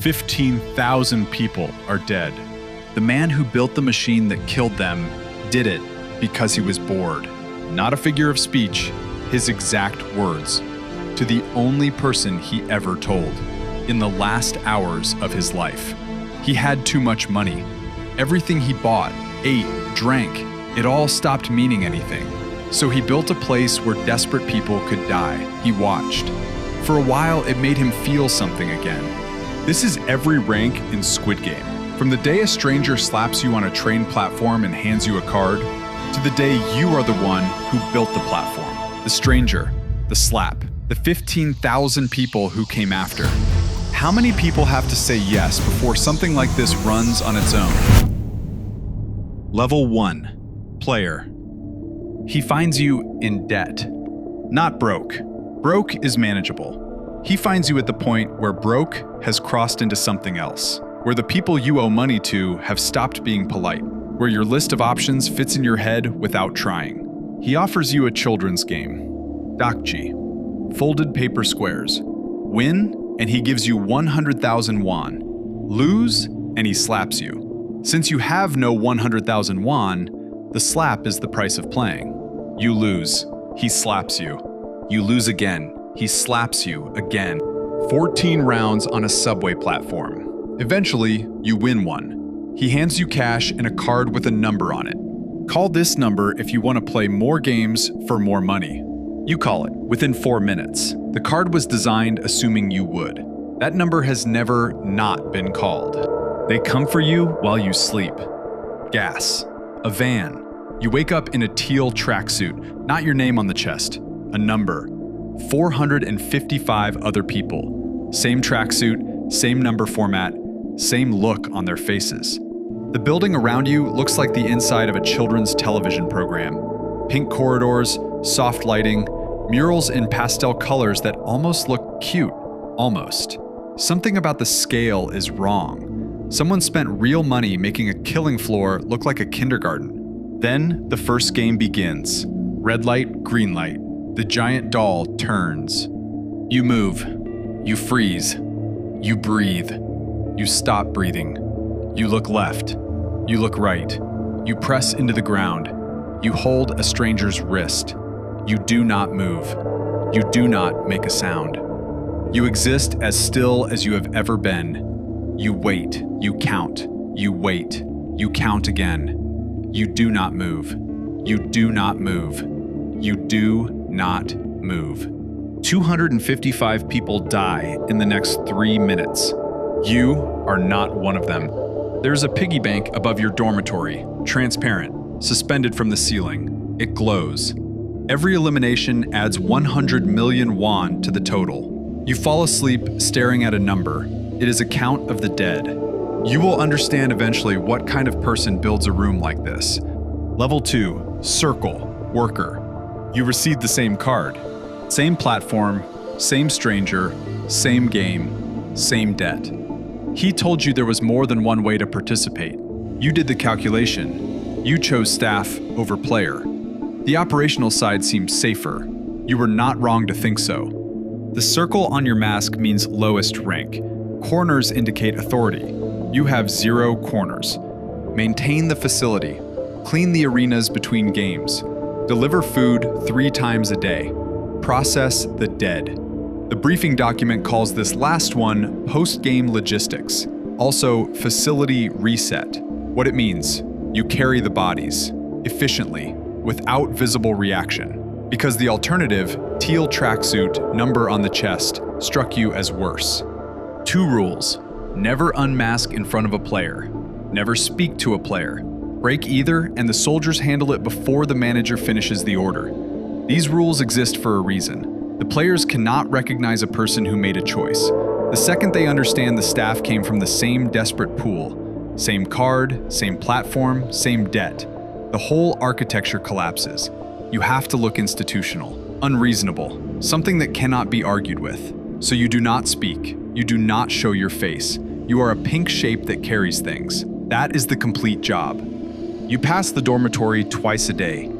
15,000 people are dead. The man who built the machine that killed them did it because he was bored. Not a figure of speech, his exact words, to the only person he ever told, in the last hours of his life. He had too much money. Everything he bought, ate, drank, it all stopped meaning anything. So he built a place where desperate people could die. He watched. For a while, it made him feel something again. This is every rank in Squid Game. From the day a stranger slaps you on a train platform and hands you a card, to the day you are the one who built the platform, the stranger, the slap, the 15,000 people who came after. How many people have to say yes before something like this runs on its own? Level 1. Player. He finds you in debt. Not broke. Broke is manageable. He finds you at the point where broke has crossed into something else, where the people you owe money to have stopped being polite, where your list of options fits in your head without trying. He offers you a children's game. Dakji. Folded paper squares. Win, and he gives you 100,000 won. Lose, and he slaps you. Since you have no 100,000 won, the slap is the price of playing. You lose. He slaps you. You lose again. He slaps you again. 14 rounds on a subway platform. Eventually, you win one. He hands you cash and a card with a number on it. Call this number if you want to play more games for more money. You call it within 4 minutes. The card was designed assuming you would. That number has never not been called. They come for you while you sleep. Gas. A van. You wake up in a teal tracksuit, not your name on the chest. A number. 455 other people. Same tracksuit, same number format, same look on their faces. The building around you looks like the inside of a children's television program. Pink corridors, soft lighting, murals in pastel colors that almost look cute. Almost. Something about the scale is wrong. Someone spent real money making a killing floor look like a kindergarten. Then the first game begins. Red light, green light. The giant doll turns. You move. You freeze. You breathe. You stop breathing. You look left. You look right. You press into the ground. You hold a stranger's wrist. You do not move. You do not make a sound. You exist as still as you have ever been. You wait. You count. You wait. You count again. You do not move. You do not move. You do not move. 255 people die in the next 3 minutes. You are not one of them. There's a piggy bank above your dormitory, transparent, suspended from the ceiling. It glows. Every elimination adds 100 million won to the total. You fall asleep staring at a number. It is a count of the dead. You will understand eventually what kind of person builds a room like this. Level 2, Circle, Worker. You received the same card. Same platform, same stranger, same game, same debt. He told you there was more than one way to participate. You did the calculation. You chose staff over player. The operational side seemed safer. You were not wrong to think so. The circle on your mask means lowest rank. Corners indicate authority. You have 0 corners. Maintain the facility. Clean the arenas between games. Deliver food 3 times a day. Process the dead. The briefing document calls this last one post-game logistics, also facility reset. What it means, you carry the bodies, efficiently, without visible reaction, because the alternative, teal tracksuit, number on the chest, struck you as worse. 2 rules, never unmask in front of a player, never speak to a player, break either and the soldiers handle it before the manager finishes the order. These rules exist for a reason. The players cannot recognize a person who made a choice. The second they understand the staff came from the same desperate pool, same card, same platform, same debt, the whole architecture collapses. You have to look institutional, unreasonable, something that cannot be argued with. So you do not speak, you do not show your face. You are a pink shape that carries things. That is the complete job. You pass the dormitory twice a day.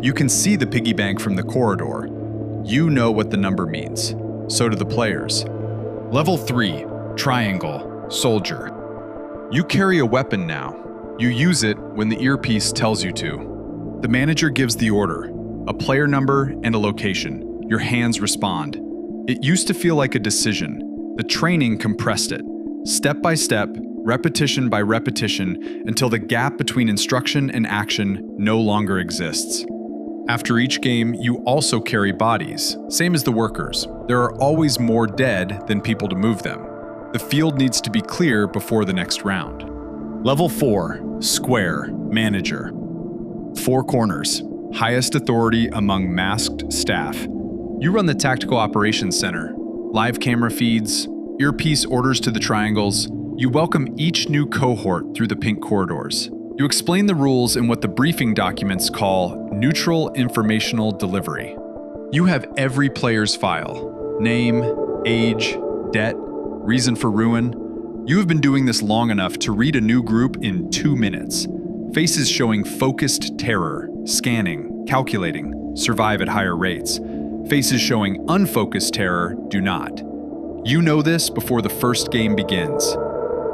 You can see the piggy bank from the corridor. You know what the number means. So do the players. Level 3, Triangle. Soldier. You carry a weapon now. You use it when the earpiece tells you to. The manager gives the order, a player number and a location. Your hands respond. It used to feel like a decision. The training compressed it. Step by step, repetition by repetition, until the gap between instruction and action no longer exists. After each game, you also carry bodies, same as the workers. There are always more dead than people to move them. The field needs to be clear before the next round. Level 4, Square, Manager. 4 corners, highest authority among masked staff. You run the Tactical Operations Center, live camera feeds, earpiece orders to the triangles. You welcome each new cohort through the pink corridors. You explain the rules in what the briefing documents call neutral informational delivery. You have every player's file: name, age, debt, reason for ruin. You have been doing this long enough to read a new group in 2 minutes. Faces showing focused terror, scanning, calculating, survive at higher rates. Faces showing unfocused terror do not. You know this before the first game begins.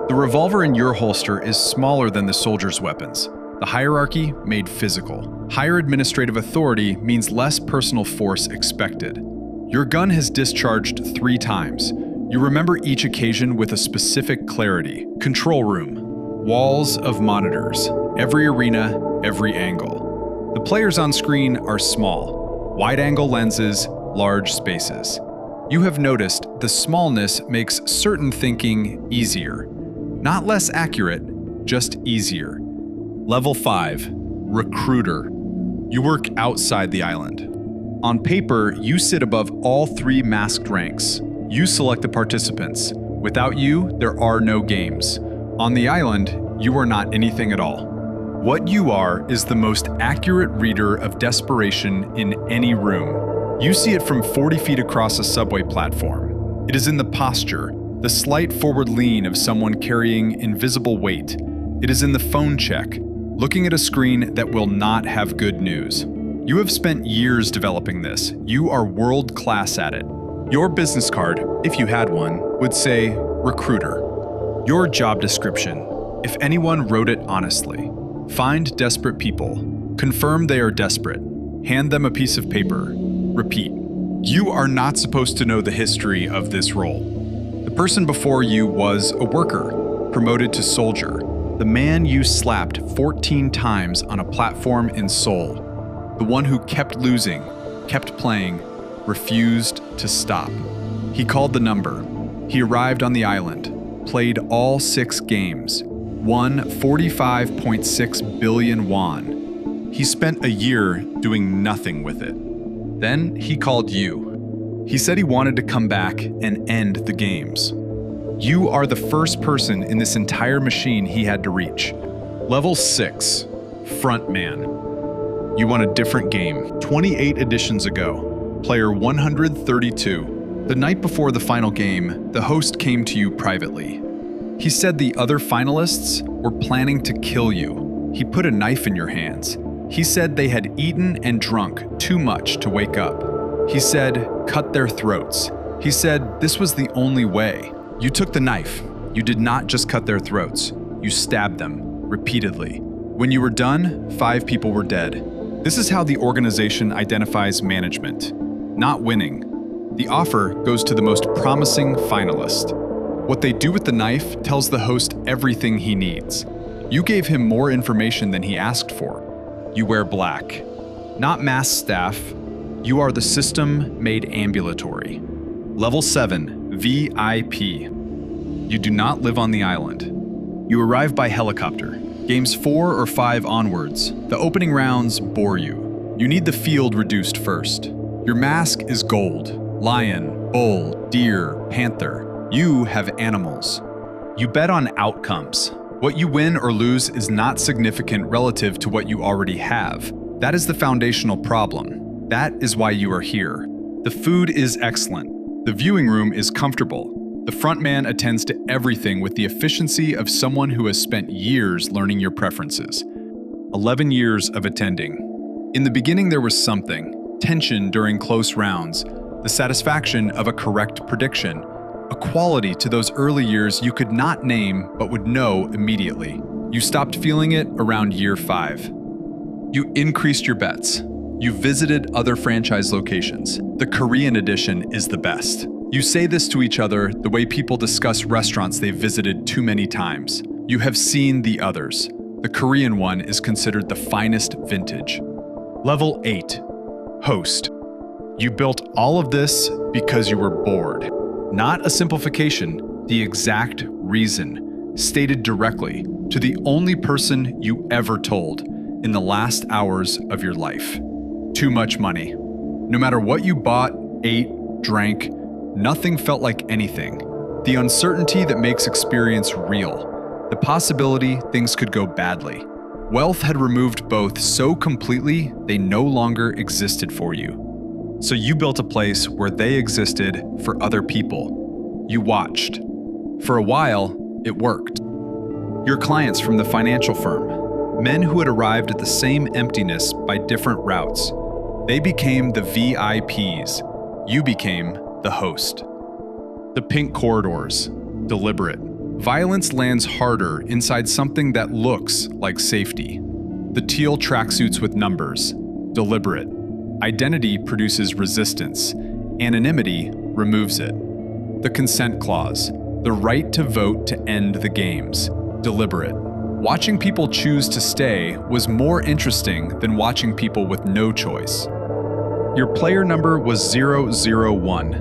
The revolver in your holster is smaller than the soldier's weapons. The hierarchy made physical. Higher administrative authority means less personal force expected. Your gun has discharged 3 times. You remember each occasion with a specific clarity. Control room. Walls of monitors. Every arena, every angle. The players on screen are small. Wide-angle lenses, large spaces. You have noticed the smallness makes certain thinking easier. Not less accurate, just easier. Level 5, Recruiter. You work outside the island. On paper, you sit above all 3 masked ranks. You select the participants. Without you, there are no games. On the island, you are not anything at all. What you are is the most accurate reader of desperation in any room. You see it from 40 feet across a subway platform. It is in the posture, the slight forward lean of someone carrying invisible weight. It is in the phone check, looking at a screen that will not have good news. You have spent years developing this. You are world-class at it. Your business card, if you had one, would say Recruiter. Your job description, if anyone wrote it honestly. Find desperate people. Confirm they are desperate. Hand them a piece of paper. Repeat. You are not supposed to know the history of this role. The person before you was a worker, promoted to soldier. The man you slapped 14 times on a platform in Seoul. The one who kept losing, kept playing, refused to stop. He called the number. He arrived on the island, played all 6 games, won 45.6 billion won. He spent a year doing nothing with it. Then he called you. He said he wanted to come back and end the games. You are the first person in this entire machine he had to reach. Level 6, Frontman. You won a different game, 28 editions ago. Player 132. The night before the final game, the host came to you privately. He said the other finalists were planning to kill you. He put a knife in your hands. He said they had eaten and drunk too much to wake up. He said, cut their throats. He said this was the only way. You took the knife. You did not just cut their throats. You stabbed them, repeatedly. When you were done, 5 people were dead. This is how the organization identifies management. Not winning. The offer goes to the most promising finalist. What they do with the knife tells the host everything he needs. You gave him more information than he asked for. You wear black. Not masked staff. You are the system made ambulatory. Level 7, VIP. You do not live on the island. You arrive by helicopter. Games 4 or 5 onwards. The opening rounds bore you. You need the field reduced first. Your mask is gold. Lion, bull, deer, panther. You have animals. You bet on outcomes. What you win or lose is not significant relative to what you already have. That is the foundational problem. That is why you are here. The food is excellent. The viewing room is comfortable. The front man attends to everything with the efficiency of someone who has spent years learning your preferences. 11 years of attending. In the beginning there was something, tension during close rounds, the satisfaction of a correct prediction, a quality to those early years you could not name but would know immediately. You stopped feeling it around year 5. You increased your bets. You visited other franchise locations. The Korean edition is the best. You say this to each other the way people discuss restaurants they've visited too many times. You have seen the others. The Korean one is considered the finest vintage. Level 8. Host. You built all of this because you were bored. Not a simplification, the exact reason, stated directly to the only person you ever told in the last hours of your life. Too much money. No matter what you bought, ate, drank, nothing felt like anything. The uncertainty that makes experience real. The possibility things could go badly. Wealth had removed both so completely they no longer existed for you. So you built a place where they existed for other people. You watched. For a while, it worked. Your clients from the financial firm, men who had arrived at the same emptiness by different routes, they became the VIPs. You became the host. The pink corridors, deliberate. Violence lands harder inside something that looks like safety. The teal tracksuits with numbers, deliberate. Identity produces resistance. Anonymity removes it. The consent clause, the right to vote to end the games, deliberate. Watching people choose to stay was more interesting than watching people with no choice. Your player number was 001.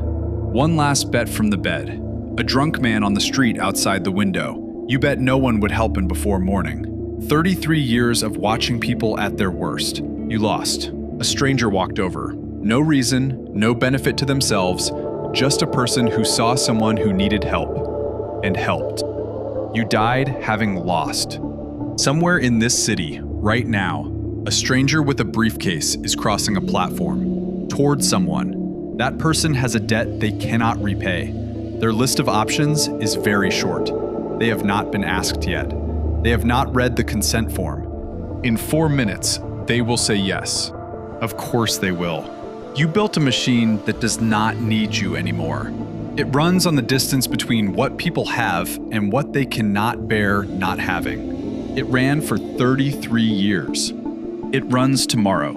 One last bet from the bed. A drunk man on the street outside the window. You bet no one would help him before morning. 33 years of watching people at their worst. You lost. A stranger walked over. No reason, no benefit to themselves, just a person who saw someone who needed help, and helped. You died having lost. Somewhere in this city, right now, a stranger with a briefcase is crossing a platform toward someone. That person has a debt they cannot repay. Their list of options is very short. They have not been asked yet. They have not read the consent form. In 4 minutes, they will say yes. Of course they will. You built a machine that does not need you anymore. It runs on the distance between what people have and what they cannot bear not having. It ran for 33 years. It runs tomorrow.